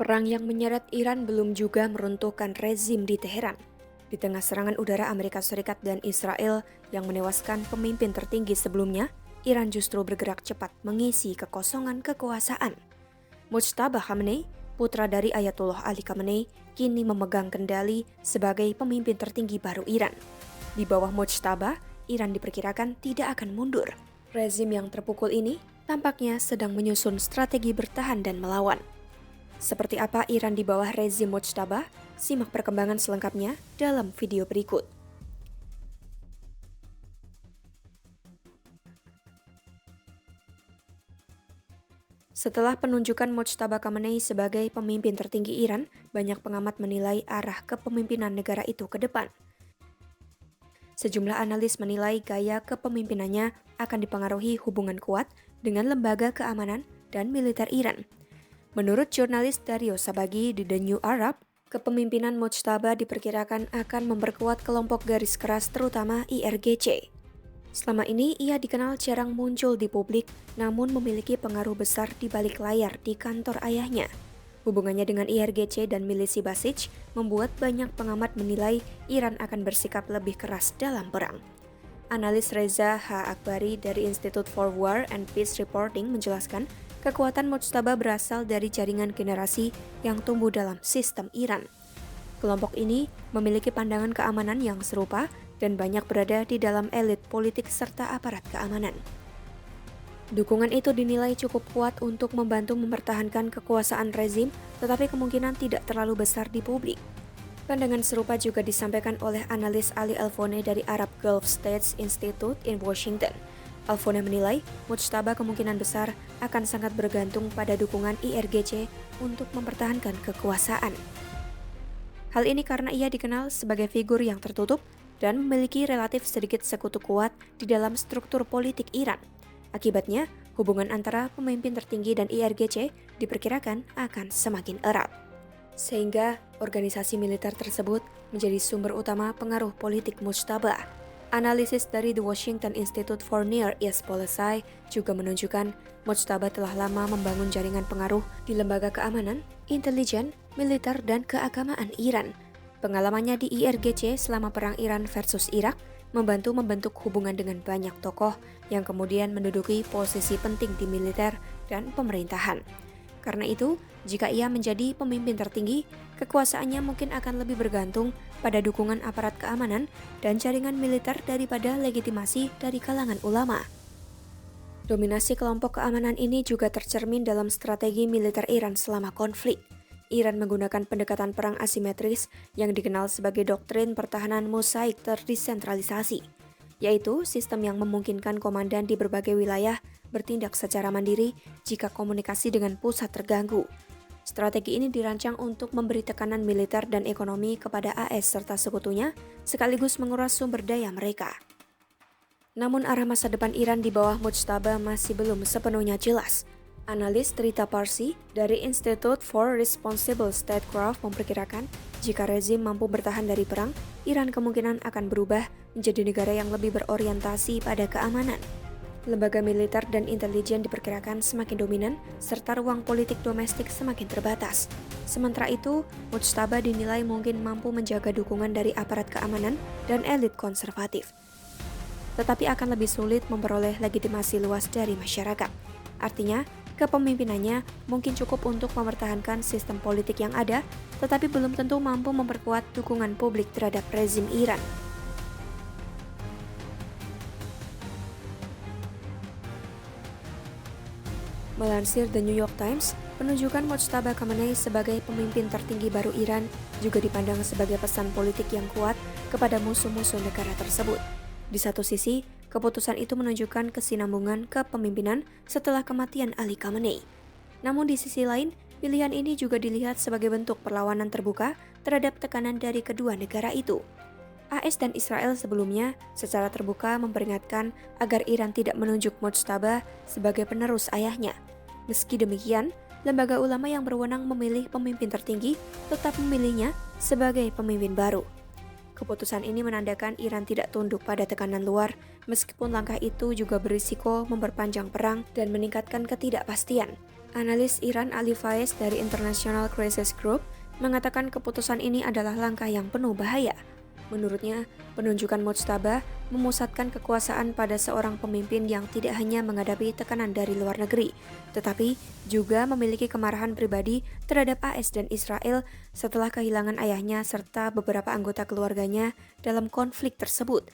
Perang yang menyeret Iran belum juga meruntuhkan rezim di Teheran. Di tengah serangan udara Amerika Serikat dan Israel yang menewaskan pemimpin tertinggi sebelumnya, Iran justru bergerak cepat mengisi kekosongan kekuasaan. Mujtaba Khamenei, putra dari Ayatollah Ali Khamenei, kini memegang kendali sebagai pemimpin tertinggi baru Iran. Di bawah Mujtaba, Iran diperkirakan tidak akan mundur. Rezim yang terpukul ini tampaknya sedang menyusun strategi bertahan dan melawan. Seperti apa Iran di bawah rezim Mujtaba? Simak perkembangan selengkapnya dalam video berikut. Setelah penunjukan Mujtaba Khamenei sebagai pemimpin tertinggi Iran, banyak pengamat menilai arah kepemimpinan negara itu ke depan. Sejumlah analis menilai gaya kepemimpinannya akan dipengaruhi hubungan kuat dengan lembaga keamanan dan militer Iran. Menurut jurnalis Dario Sabagi di The New Arab, kepemimpinan Mujtaba diperkirakan akan memperkuat kelompok garis keras terutama IRGC. Selama ini ia dikenal jarang muncul di publik, namun memiliki pengaruh besar di balik layar di kantor ayahnya. Hubungannya dengan IRGC dan milisi Basij membuat banyak pengamat menilai Iran akan bersikap lebih keras dalam perang. Analis Reza H. Akbari dari Institute for War and Peace Reporting menjelaskan, kekuatan Mujtaba berasal dari jaringan generasi yang tumbuh dalam sistem Iran. Kelompok ini memiliki pandangan keamanan yang serupa dan banyak berada di dalam elit politik serta aparat keamanan. Dukungan itu dinilai cukup kuat untuk membantu mempertahankan kekuasaan rezim, tetapi kemungkinan tidak terlalu besar di publik. Pandangan serupa juga disampaikan oleh analis Ali Alfone dari Arab Gulf States Institute in Washington. Alfone menilai Mujtaba kemungkinan besar akan sangat bergantung pada dukungan IRGC untuk mempertahankan kekuasaan. Hal ini karena ia dikenal sebagai figur yang tertutup dan memiliki relatif sedikit sekutu kuat di dalam struktur politik Iran. Akibatnya, hubungan antara pemimpin tertinggi dan IRGC diperkirakan akan semakin erat. Sehingga organisasi militer tersebut menjadi sumber utama pengaruh politik Mujtaba. Analisis dari The Washington Institute for Near East Policy juga menunjukkan Mujtaba telah lama membangun jaringan pengaruh di lembaga keamanan, intelijen, militer, dan keagamaan Iran. Pengalamannya di IRGC selama perang Iran versus Irak membantu membentuk hubungan dengan banyak tokoh yang kemudian menduduki posisi penting di militer dan pemerintahan. Karena itu, jika ia menjadi pemimpin tertinggi, kekuasaannya mungkin akan lebih bergantung pada dukungan aparat keamanan dan jaringan militer daripada legitimasi dari kalangan ulama. Dominasi kelompok keamanan ini juga tercermin dalam strategi militer Iran selama konflik. Iran menggunakan pendekatan perang asimetris yang dikenal sebagai doktrin pertahanan mosaik terdesentralisasi, yaitu sistem yang memungkinkan komandan di berbagai wilayah bertindak secara mandiri jika komunikasi dengan pusat terganggu. Strategi ini dirancang untuk memberi tekanan militer dan ekonomi kepada AS serta sekutunya, sekaligus menguras sumber daya mereka. Namun arah masa depan Iran di bawah Mujtaba masih belum sepenuhnya jelas. Analis Trita Parsi dari Institute for Responsible Statecraft memperkirakan jika rezim mampu bertahan dari perang, Iran kemungkinan akan berubah menjadi negara yang lebih berorientasi pada keamanan. Lembaga militer dan intelijen diperkirakan semakin dominan, serta ruang politik domestik semakin terbatas. Sementara itu, Mujtaba dinilai mungkin mampu menjaga dukungan dari aparat keamanan dan elit konservatif. Tetapi akan lebih sulit memperoleh legitimasi luas dari masyarakat. Artinya, kepemimpinannya mungkin cukup untuk mempertahankan sistem politik yang ada, tetapi belum tentu mampu memperkuat dukungan publik terhadap rezim Iran. Melansir The New York Times, penunjukan Mujtaba Khamenei sebagai pemimpin tertinggi baru Iran juga dipandang sebagai pesan politik yang kuat kepada musuh-musuh negara tersebut. Di satu sisi, keputusan itu menunjukkan kesinambungan kepemimpinan setelah kematian Ali Khamenei. Namun di sisi lain, pilihan ini juga dilihat sebagai bentuk perlawanan terbuka terhadap tekanan dari kedua negara itu. AS dan Israel sebelumnya secara terbuka memperingatkan agar Iran tidak menunjuk Mujtaba sebagai penerus ayahnya. Meski demikian, lembaga ulama yang berwenang memilih pemimpin tertinggi tetap memilihnya sebagai pemimpin baru. Keputusan ini menandakan Iran tidak tunduk pada tekanan luar, meskipun langkah itu juga berisiko memperpanjang perang dan meningkatkan ketidakpastian. Analis Iran Ali Faiz dari International Crisis Group mengatakan keputusan ini adalah langkah yang penuh bahaya. Menurutnya, penunjukan Mujtaba memusatkan kekuasaan pada seorang pemimpin yang tidak hanya menghadapi tekanan dari luar negeri, tetapi juga memiliki kemarahan pribadi terhadap AS dan Israel setelah kehilangan ayahnya serta beberapa anggota keluarganya dalam konflik tersebut.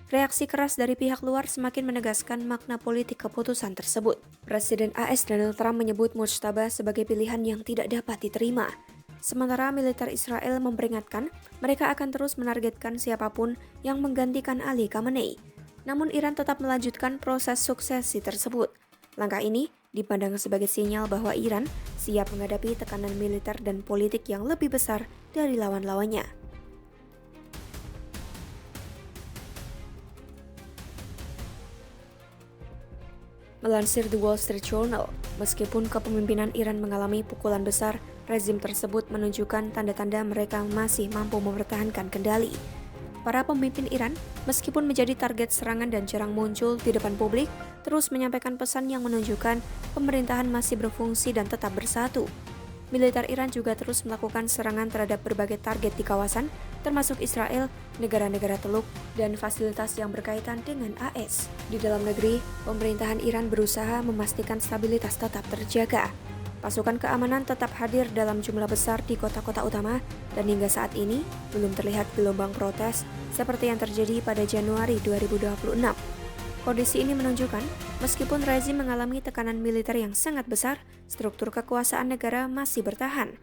Reaksi keras dari pihak luar semakin menegaskan makna politik keputusan tersebut. Presiden AS Donald Trump menyebut Mujtaba sebagai pilihan yang tidak dapat diterima. Sementara militer Israel memperingatkan mereka akan terus menargetkan siapapun yang menggantikan Ali Khamenei. Namun Iran tetap melanjutkan proses suksesi tersebut. Langkah ini dipandang sebagai sinyal bahwa Iran siap menghadapi tekanan militer dan politik yang lebih besar dari lawan-lawannya. Melansir The Wall Street Journal, meskipun kepemimpinan Iran mengalami pukulan besar, rezim tersebut menunjukkan tanda-tanda mereka masih mampu mempertahankan kendali. Para pemimpin Iran, meskipun menjadi target serangan dan jarang muncul di depan publik, terus menyampaikan pesan yang menunjukkan pemerintahan masih berfungsi dan tetap bersatu. Militer Iran juga terus melakukan serangan terhadap berbagai target di kawasan, termasuk Israel, negara-negara Teluk, dan fasilitas yang berkaitan dengan AS. Di dalam negeri, pemerintahan Iran berusaha memastikan stabilitas tetap terjaga. Pasukan keamanan tetap hadir dalam jumlah besar di kota-kota utama, dan hingga saat ini belum terlihat gelombang protes seperti yang terjadi pada Januari 2026. Kondisi ini menunjukkan, meskipun rezim mengalami tekanan militer yang sangat besar, struktur kekuasaan negara masih bertahan.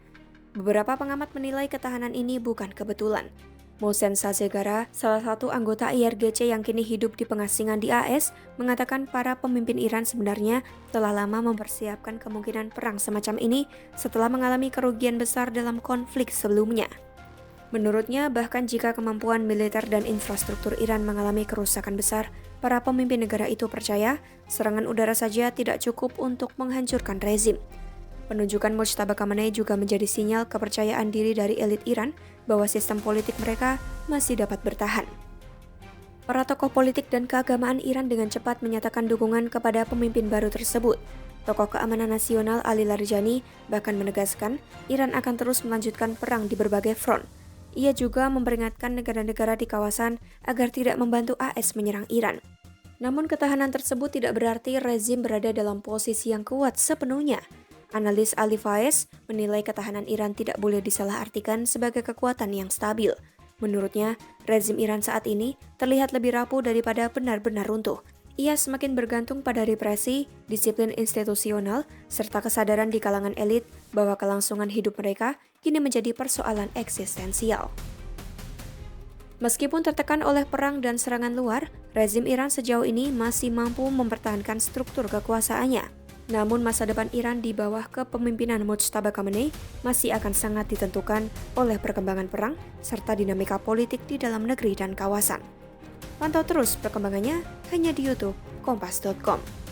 Beberapa pengamat menilai ketahanan ini bukan kebetulan. Mohsen Shahzegara, salah satu anggota IRGC yang kini hidup di pengasingan di AS, mengatakan para pemimpin Iran sebenarnya telah lama mempersiapkan kemungkinan perang semacam ini setelah mengalami kerugian besar dalam konflik sebelumnya. Menurutnya, bahkan jika kemampuan militer dan infrastruktur Iran mengalami kerusakan besar, para pemimpin negara itu percaya serangan udara saja tidak cukup untuk menghancurkan rezim. Penunjukan Mujtaba Khamenei juga menjadi sinyal kepercayaan diri dari elit Iran bahwa sistem politik mereka masih dapat bertahan. Para tokoh politik dan keagamaan Iran dengan cepat menyatakan dukungan kepada pemimpin baru tersebut. Tokoh keamanan nasional Ali Larijani bahkan menegaskan Iran akan terus melanjutkan perang di berbagai front. Ia juga memperingatkan negara-negara di kawasan agar tidak membantu AS menyerang Iran. Namun ketahanan tersebut tidak berarti rezim berada dalam posisi yang kuat sepenuhnya. Analis Ali Faiz menilai ketahanan Iran tidak boleh disalahartikan sebagai kekuatan yang stabil. Menurutnya, rezim Iran saat ini terlihat lebih rapuh daripada benar-benar runtuh. Ia semakin bergantung pada represi, disiplin institusional, serta kesadaran di kalangan elit bahwa kelangsungan hidup mereka kini menjadi persoalan eksistensial. Meskipun tertekan oleh perang dan serangan luar, rezim Iran sejauh ini masih mampu mempertahankan struktur kekuasaannya. Namun masa depan Iran di bawah kepemimpinan Mujtaba Khamenei masih akan sangat ditentukan oleh perkembangan perang serta dinamika politik di dalam negeri dan kawasan. Pantau terus perkembangannya hanya di YouTube Kompas.com.